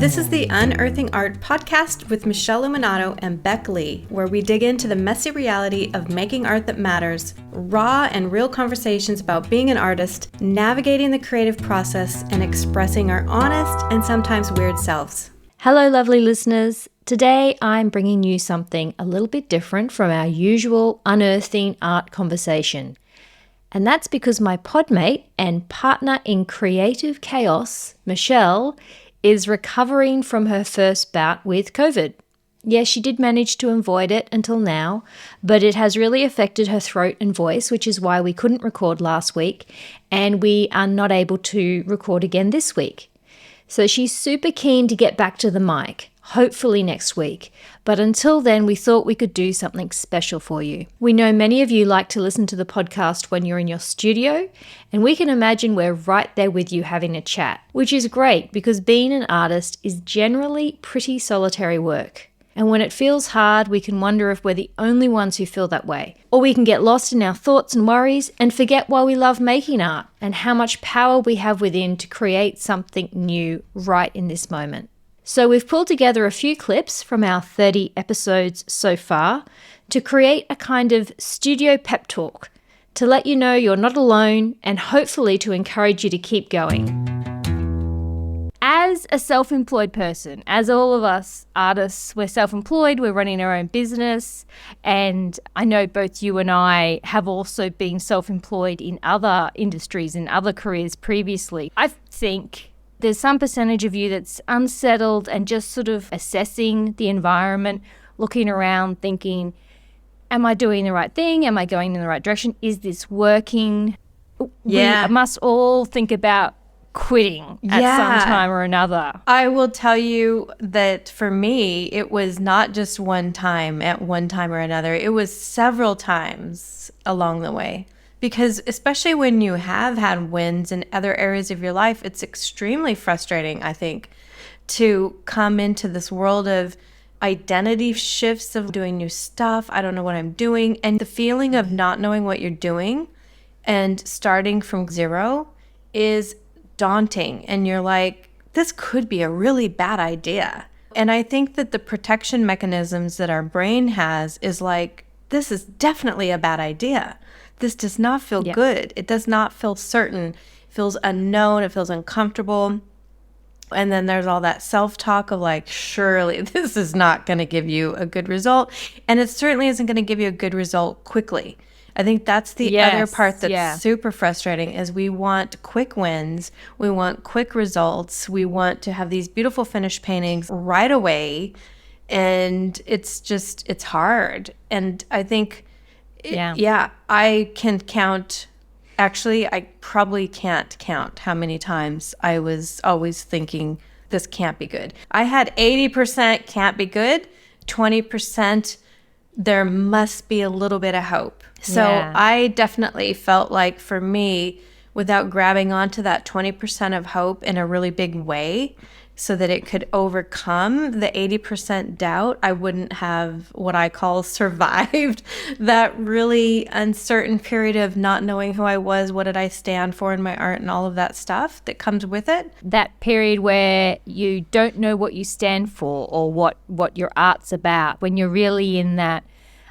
This is the Unearthing Art podcast with Michele and Beck Lee, where we dig into the messy reality of making art that matters, raw and real conversations about being an artist, navigating the creative process, and expressing our honest and sometimes weird selves. Hello, lovely listeners. Today, I'm bringing you something a little bit different from our usual Unearthing Art conversation. And that's because my podmate and partner in creative chaos, Michele, is recovering from her first bout with COVID. Yes, she did manage to avoid it until now, but it has really affected her throat and voice, which is why we couldn't record last week, and we are not able to record again this week. So she's super keen to get back to the mic, hopefully next week. But until then, we thought we could do something special for you. We know many of you like to listen to the podcast when you're in your studio, and we can imagine we're right there with you having a chat, which is great because being an artist is generally pretty solitary work. And when it feels hard, we can wonder if we're the only ones who feel that way. Or we can get lost in our thoughts and worries and forget why we love making art and how much power we have within to create something new right in this moment. So we've pulled together a few clips from our 30 episodes so far to create a kind of studio pep talk to let you know you're not alone and hopefully to encourage you to keep going. As a self-employed person, as all of us artists, we're self-employed, we're running our own business, and I know both you and I have also been self-employed in other industries, in other careers previously. I think there's some percentage of you that's unsettled and just sort of assessing the environment, looking around, thinking, am I doing the right thing? Am I going in the right direction? Is this working? Yeah. We must all think about quitting at some time or another. I will tell you that for me, it was not just one time at one time or another. It was several times along the way. Because especially when you have had wins in other areas of your life, it's extremely frustrating, I think, to come into this world of identity shifts of doing new stuff. I don't know what I'm doing. And the feeling of not knowing what you're doing and starting from zero is daunting. And you're like, this could be a really bad idea. And I think that the protection mechanisms that our brain has is like, this is definitely a bad idea. This does not feel good. It does not feel certain. It feels unknown. It feels uncomfortable. And then there's all that self-talk of like, surely this is not going to give you a good result. And it certainly isn't going to give you a good result quickly. I think that's the other part that's super frustrating is we want quick wins. We want quick results. We want to have these beautiful finished paintings right away. And it's hard. And I think... I can count. Actually, I probably can't count how many times I was always thinking, this can't be good. I had 80% can't be good, 20% there must be a little bit of hope. So I definitely felt like for me, without grabbing onto that 20% of hope in a really big way, so that it could overcome the 80% doubt, I wouldn't have what I call survived that really uncertain period of not knowing who I was, what did I stand for in my art, and all of that stuff that comes with it. That period where you don't know what you stand for or what your art's about, when you're really in that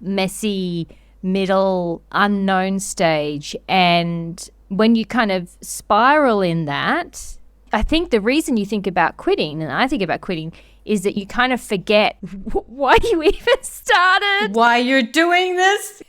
messy, middle, unknown stage. And when you kind of spiral in that, I think the reason you think about quitting, and I think about quitting, is that you kind of forget why you even started. Why you're doing this.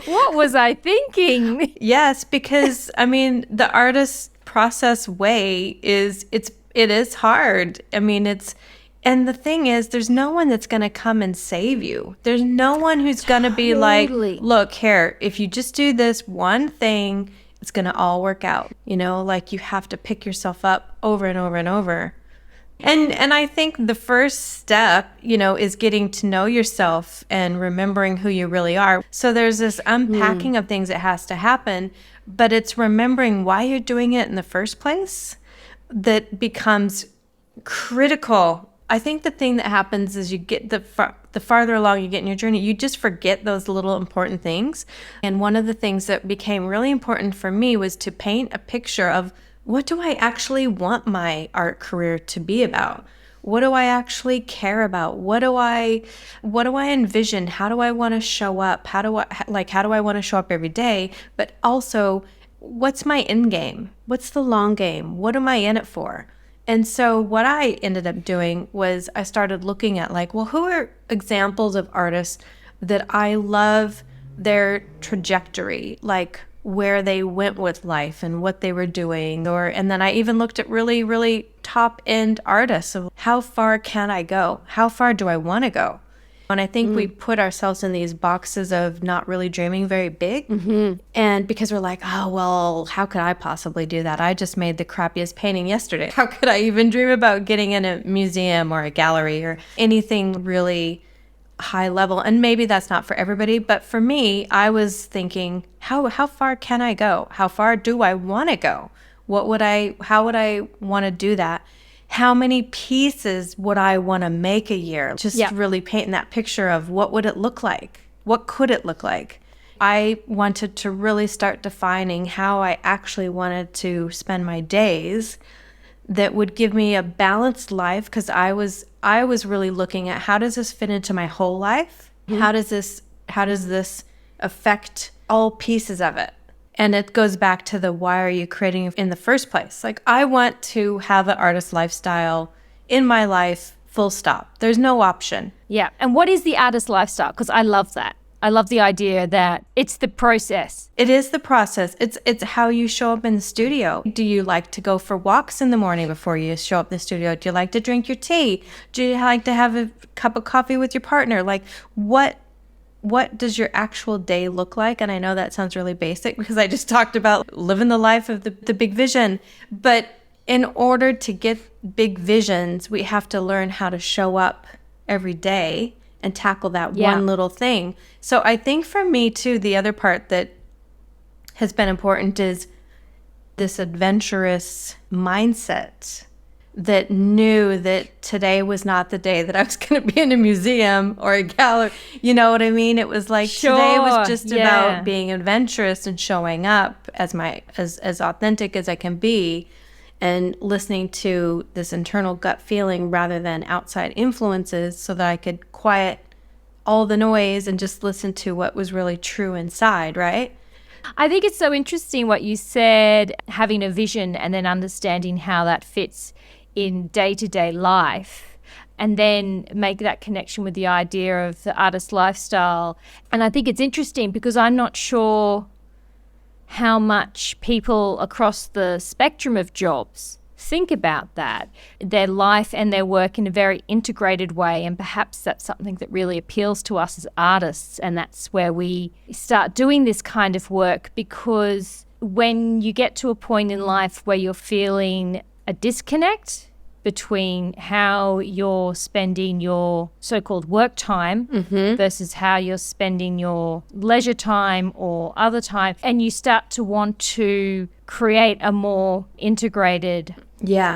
What was I thinking? Yes, because, I mean, the artist process way it is hard. I mean, and the thing is, there's no one that's going to come and save you. There's no one who's going to be like, look, here, if you just do this one thing, it's going to all work out. You know, like you have to pick yourself up over and over and over. And I think the first step, you know, is getting to know yourself and remembering who you really are. So there's this unpacking of things that has to happen, but it's remembering why you're doing it in the first place that becomes critical. I think the thing that happens is you get the farther along you get in your journey, you just forget those little important things. And one of the things that became really important for me was to paint a picture of what do I actually want my art career to be about? What do I actually care about? What do I envision? How do I want to show up? How do I want to show up every day? But also, what's my end game? What's the long game? What am I in it for? And so what I ended up doing was I started looking at like, well, who are examples of artists that I love their trajectory, like where they went with life and what they were doing, and then I even looked at really, really top end artists of how far can I go? How far do I want to go? And I think we put ourselves in these boxes of not really dreaming very big. And because we're like, oh, well, how could I possibly do that? I just made the crappiest painting yesterday. How could I even dream about getting in a museum or a gallery or anything really high level? And maybe that's not for everybody, but for me, I was thinking, how far can I go? How far do I want to go? How would I want to do that? How many pieces would I want to make a year? Just really painting that picture of what would it look like? What could it look like? I wanted to really start defining how I actually wanted to spend my days that would give me a balanced life, because I was really looking at how does this fit into my whole life? How does this affect all pieces of it? And it goes back to the why are you creating it in the first place? Like, I want to have an artist lifestyle in my life, full stop. There's no option. Yeah. And what is the artist lifestyle? Because I love that. I love the idea that it's the process. It is the process. It's how you show up in the studio. Do you like to go for walks in the morning before you show up in the studio? Do you like to drink your tea? Do you like to have a cup of coffee with your partner? Like, what does your actual day look like? And I know that sounds really basic because I just talked about living the life of the big vision. But in order to get big visions, we have to learn how to show up every day and tackle that one little thing. So I think for me too, the other part that has been important is this adventurous mindset that knew that today was not the day that I was going to be in a museum or a gallery. You know what I mean? It was like today was just about being adventurous and showing up as authentic as I can be, and listening to this internal gut feeling rather than outside influences, so that I could quiet all the noise and just listen to what was really true inside, right? I think it's so interesting what you said, having a vision and then understanding how that fits in day-to-day life, and then make that connection with the idea of the artist lifestyle. And I think it's interesting because I'm not sure how much people across the spectrum of jobs think about that, their life and their work in a very integrated way. And perhaps that's something that really appeals to us as artists. And that's where we start doing this kind of work, because when you get to a point in life where you're feeling a disconnect between how you're spending your so-called work time versus how you're spending your leisure time or other time, and you start to want to create a more integrated,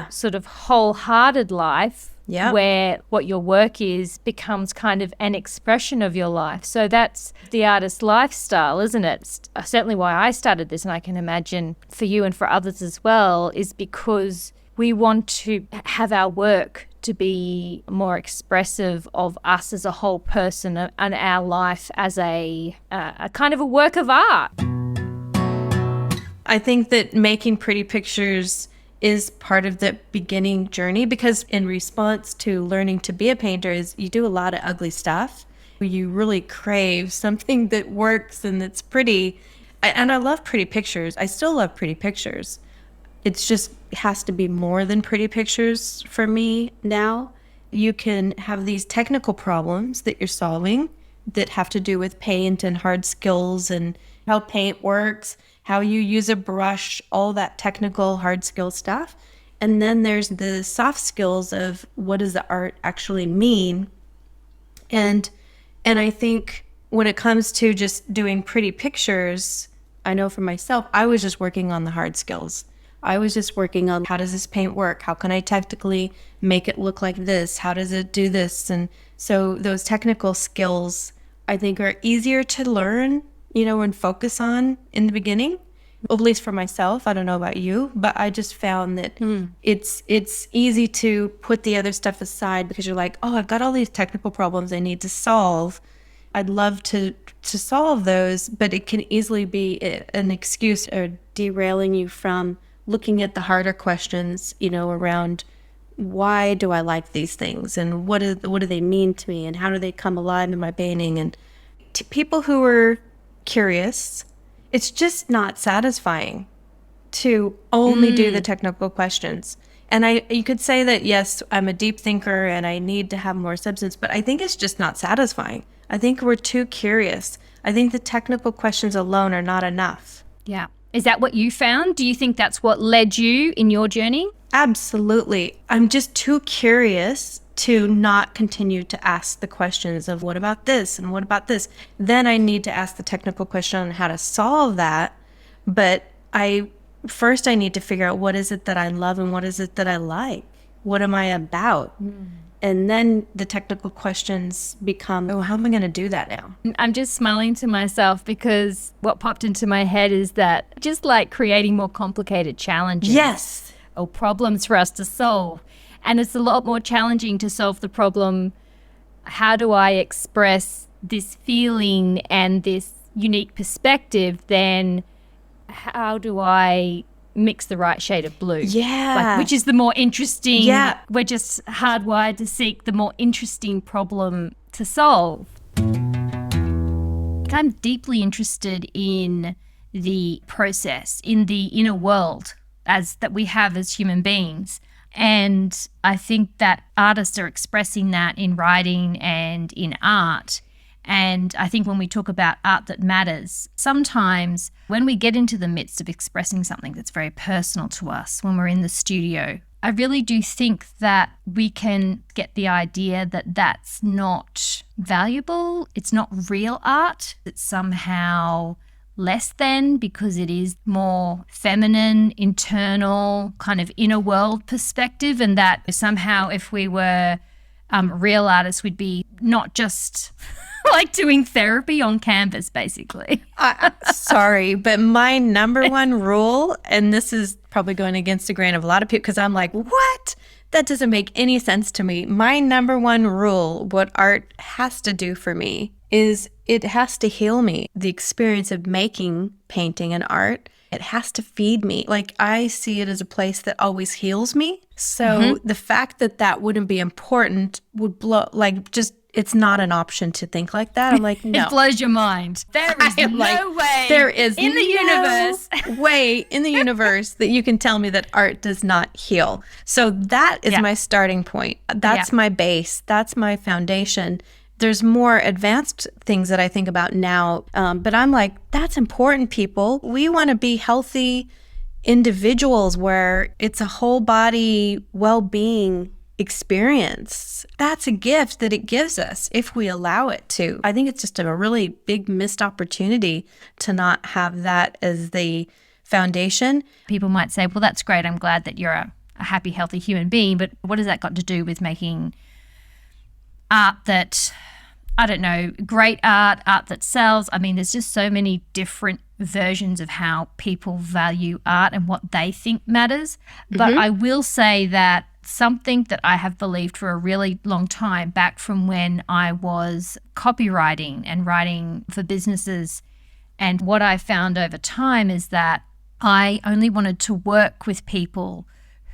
sort of wholehearted life, where what your work is becomes kind of an expression of your life. So that's the artist lifestyle, isn't it? It's certainly why I started this, and I can imagine for you and for others as well, is because we want to have our work to be more expressive of us as a whole person and our life as a kind of a work of art. I think that making pretty pictures is part of the beginning journey, because in response to learning to be a painter is you do a lot of ugly stuff. You really crave something that works and that's pretty. And I love pretty pictures. I still love pretty pictures. It's just has to be more than pretty pictures for me now. You can have these technical problems that you're solving that have to do with paint and hard skills and how paint works, how you use a brush, all that technical hard skill stuff. And then there's the soft skills of what does the art actually mean. And I think when it comes to just doing pretty pictures, I know for myself, I was just working on the hard skills. I was just working on how does this paint work? How can I technically make it look like this? How does it do this? And so those technical skills, I think, are easier to learn, and focus on in the beginning. at least for myself. I don't know about you, but I just found that it's easy to put the other stuff aside because you're like, oh, I've got all these technical problems I need to solve. I'd love to solve those, but it can easily be an excuse or derailing you from looking at the harder questions, around why do I like these things and what do they mean to me and how do they come alive in my painting? And to people who are curious, it's just not satisfying to only do the technical questions. And you could say that, yes, I'm a deep thinker and I need to have more substance, but I think it's just not satisfying. I think we're too curious. I think the technical questions alone are not enough. Yeah. Is that what you found? Do you think that's what led you in your journey? Absolutely. I'm just too curious to not continue to ask the questions of what about this and what about this. Then I need to ask the technical question on how to solve that. But first I need to figure out what is it that I love and what is it that I like. What am I about? And then the technical questions become, oh, how am I going to do that now? I'm just smiling to myself because what popped into my head is that just like creating more complicated challenges. Yes. Or problems for us to solve. And it's a lot more challenging to solve the problem, how do I express this feeling and this unique perspective, than how do I mix the right shade of blue? Yeah. Which is the more interesting. Yeah. We're just hardwired to seek the more interesting problem to solve. I'm deeply interested in the process, in the inner world that we have as human beings. And I think that artists are expressing that in writing and in art. And I think when we talk about art that matters, sometimes when we get into the midst of expressing something that's very personal to us, when we're in the studio, I really do think that we can get the idea that that's not valuable. It's not real art. It's somehow less than because it is more feminine, internal, kind of inner world perspective, and that somehow if we were real artists, we'd be not just like doing therapy on canvas, basically. Sorry, but my number one rule, and this is probably going against the grain of a lot of people because I'm like, what? That doesn't make any sense to me. My number one rule, what art has to do for me, is it has to heal me. The experience of making painting and art, it has to feed me. Like, I see it as a place that always heals me. So the fact that that wouldn't be important would blow, like, just, it's not an option to think like that. I'm like, no. It blows your mind. There is no way there is in the universe way in the universe that you can tell me that art does not heal. So that is my starting point. That's my base. That's my foundation. There's more advanced things that I think about now, but I'm like, that's important, people. We want to be healthy individuals where it's a whole body well-being experience. That's a gift that it gives us if we allow it to. I think it's just a really big missed opportunity to not have that as the foundation. People might say, well, that's great. I'm glad that you're a happy, healthy human being. But what has that got to do with making art that, I don't know, great art that sells? I mean, there's just so many different versions of how people value art and what they think matters. But I will say that something that I have believed for a really long time, back from when I was copywriting and writing for businesses, and what I found over time is that I only wanted to work with people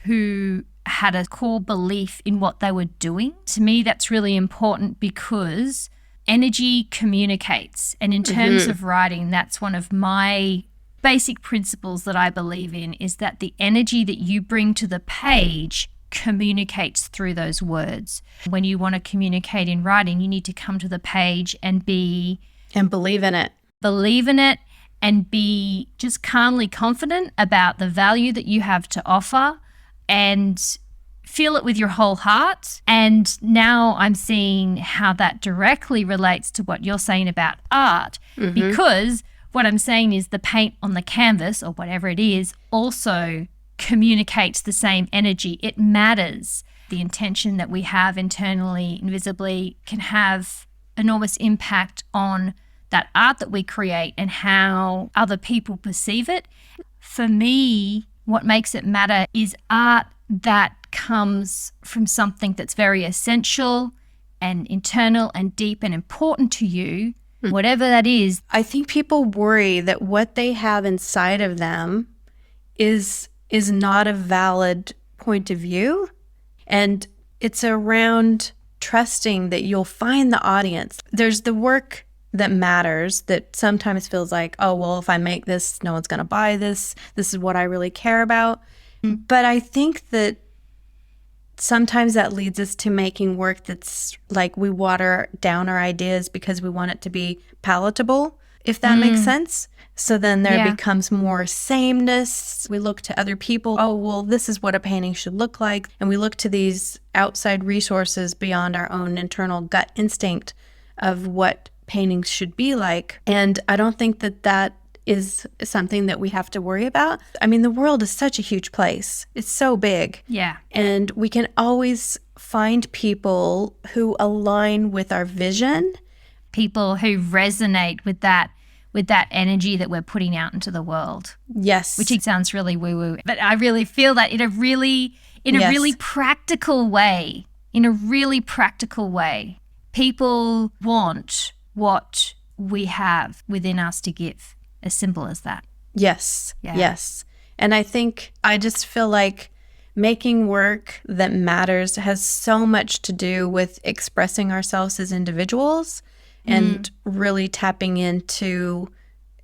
who had a core belief in what they were doing. To me, that's really important because energy communicates. And in terms of writing, that's one of my basic principles that I believe in, is that the energy that you bring to the page communicates through those words. When you want to communicate in writing, you need to come to the page and believe in it. Believe in it and be just calmly confident about the value that you have to offer and feel it with your whole heart. And now I'm seeing how that directly relates to what you're saying about art, because what I'm saying is the paint on the canvas or whatever it is also communicates the same energy. It matters. The intention that we have internally, invisibly, can have enormous impact on that art that we create and how other people perceive it. For me, what makes it matter is art that comes from something that's very essential and internal and deep and important to you, whatever that is. I think people worry that what they have inside of them is not a valid point of view. And it's around trusting that you'll find the audience. There's the work that matters that sometimes feels like, oh, well, if I make this, no one's going to buy this. This is what I really care about. But I think that sometimes that leads us to making work that's like we water down our ideas because we want it to be palatable, if that makes sense. So then there becomes more sameness. We look to other people. Oh, well, this is what a painting should look like. And we look to these outside resources beyond our own internal gut instinct of what paintings should be like. And I don't think that that is something that we have to worry about. I mean, the world is such a huge place. It's so big. Yeah. And we can always find people who align with our vision. People who resonate with that energy that we're putting out into the world. Yes. Which sounds really woo-woo, but I really feel that in a really practical way. In a really practical way. People want what we have within us to give. As simple as that. Yes. Yeah. Yes. And I just feel like making work that matters has so much to do with expressing ourselves as individuals and really tapping into,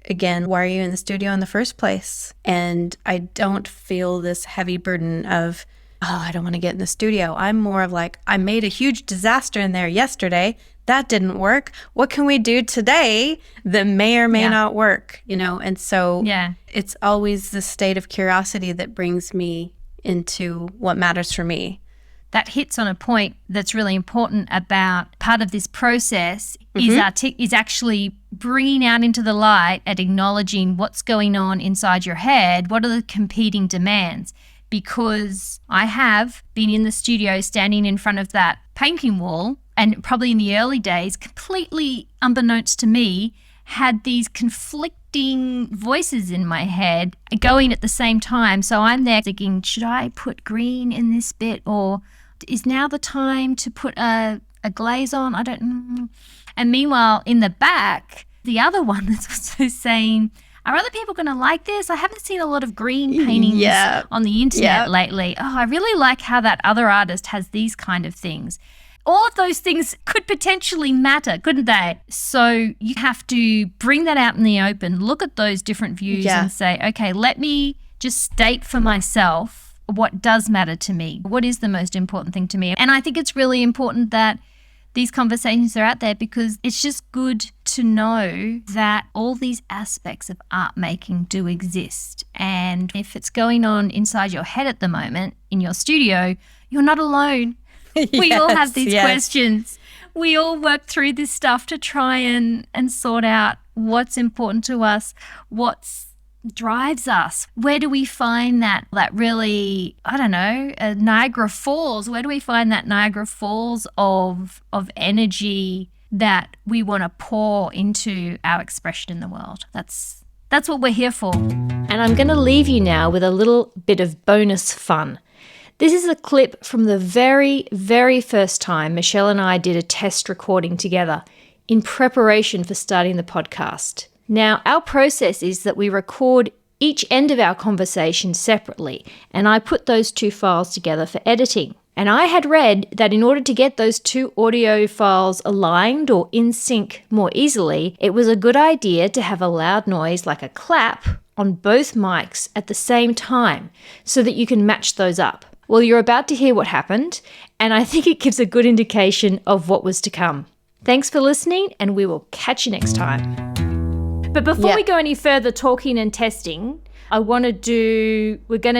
again, why are you in the studio in the first place? And I don't feel this heavy burden of, oh, I don't want to get in the studio. I'm more of like, I made a huge disaster in there yesterday. That didn't work. What can we do today that may or may not work? And so it's always the state of curiosity that brings me into what matters for me. That hits on a point that's really important about part of this process is actually bringing out into the light and acknowledging what's going on inside your head. What are the competing demands? Because I have been in the studio standing in front of that painting wall and probably in the early days, completely unbeknownst to me, had these conflicting voices in my head going at the same time. So I'm there thinking, should I put green in this bit, or is now the time to put a glaze on? I don't know. And meanwhile, in the back, the other one that's also saying, are other people going to like this? I haven't seen a lot of green paintings on the internet lately. Oh, I really like how that other artist has these kind of things. All of those things could potentially matter, couldn't they? So you have to bring that out in the open, look at those different views and say, okay, let me just state for myself what does matter to me. What is the most important thing to me? And I think it's really important that these conversations are out there because it's just good to know that all these aspects of art making do exist. And if it's going on inside your head at the moment in your studio, you're not alone. We all have these questions. We all work through this stuff to try and sort out what's important to us, what drives us. Where do we find that really, I don't know, Niagara Falls? Where do we find that Niagara Falls of energy that we want to pour into our expression in the world? That's what we're here for. And I'm going to leave you now with a little bit of bonus fun. This is a clip from the very, very first time Michele and I did a test recording together in preparation for starting the podcast. Now, our process is that we record each end of our conversation separately, and I put those two files together for editing. And I had read that in order to get those two audio files aligned or in sync more easily, it was a good idea to have a loud noise like a clap on both mics at the same time so that you can match those up. Well, you're about to hear what happened, and I think it gives a good indication of what was to come. Thanks for listening, and we will catch you next time. But before we go any further talking and testing, we're going to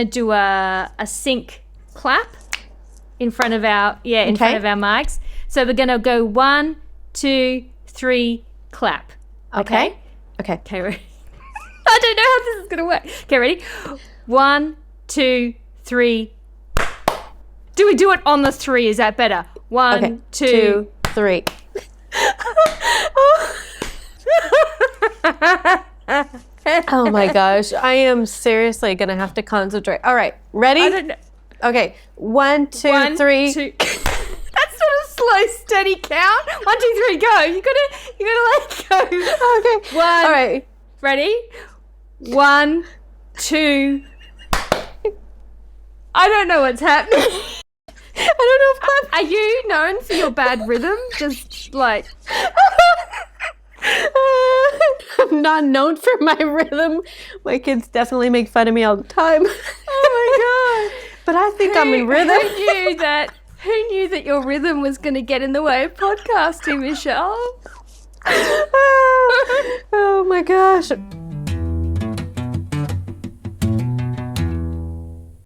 do a sync clap in front of our front of our mics. So we're going to go 1, 2, 3, clap. Okay. Okay, ready? I don't know how this is going to work. Okay, ready? 1, 2, 3. Do we do it on the 3? Is that better? 1, 2, 3. Oh my gosh, I am seriously gonna have to concentrate. All right, ready? I don't know. Okay, 1, 2, 3. That's not a slow, steady count. 1, 2, 3, go. You gotta let go. Okay. One. All right. Ready? 1, 2. I don't know what's happening. I don't know if Are you known for your bad rhythm? Just like I'm not known for my rhythm. My kids definitely make fun of me all the time. oh my god. But I think I'm in rhythm. Who knew that your rhythm was going to get in the way of podcasting, Michele? Oh my gosh.